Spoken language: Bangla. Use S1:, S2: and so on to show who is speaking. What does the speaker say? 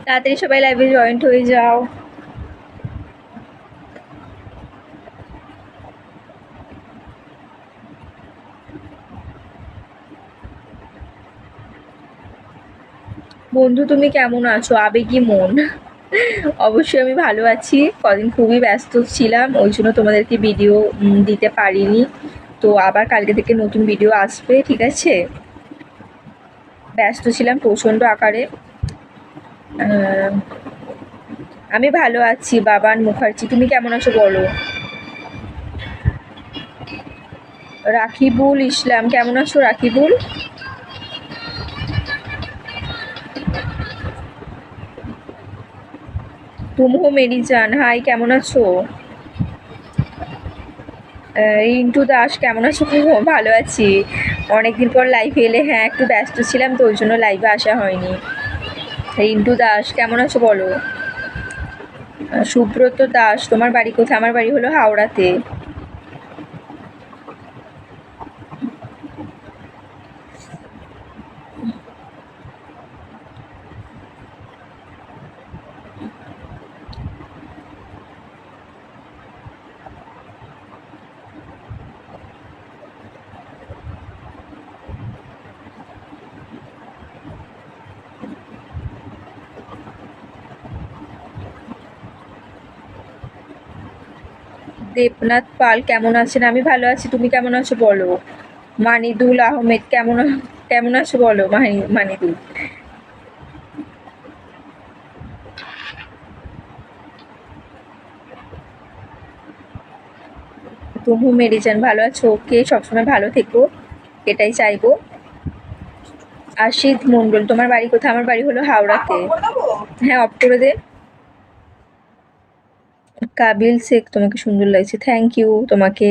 S1: তাড়াতাড়ি সবাই লাইভে জয়েন্ট হয়ে যাও। বন্ধু তুমি কেমন আছো? আবেগী মন। অবশ্যই আমি ভালো আছি। কদিন খুবই ব্যস্ত ছিলাম, ওই জন্য তোমাদেরকে ভিডিও দিতে পারিনি। তো আবার কালকে থেকে নতুন ভিডিও আসবে, ঠিক আছে? ব্যস্ত ছিলাম প্রচণ্ড আকারে। আমি ভালো আছি বাবান মুখার্জি, তুমি কেমন আছো বলো? রাকিবুল ইসলাম, কেমন আছো রাকিবুল? তুমহো মেরি জান, হাই, কেমন আছো? রিন্টু দাস, কেমন আছো? ভালো আছি। অনেকদিন পর লাইভে এলে। হ্যাঁ, একটু ব্যস্ত ছিলাম তো ওই জন্য লাইভে আসা হয়নি। রিন্টু দাস, কেমন আছো বলো? সুব্রত দাস, তোমার বাড়ি কোথায়? আমার বাড়ি হলো হাওড়াতে। দেবনাথ পাল, কেমন আছেন? আমি ভালো আছি, তুমি কেমন আছো বলো? মানিদুল আহমেদ, কেমন আছো বলো? মানিদুল। তুমু মেরিজান, ভালো আছো? ওকে, সবসময় ভালো থেকো, এটাই চাইবো। আশিদ মন্ডল, তোমার বাড়ি কোথায়? আমার বাড়ি হলো হাওড়াতে। হ্যাঁ, অফ করে দে। কাবিল শেখ, তোমাকে সুন্দর লাগছে, থ্যাংক ইউ তোমাকে।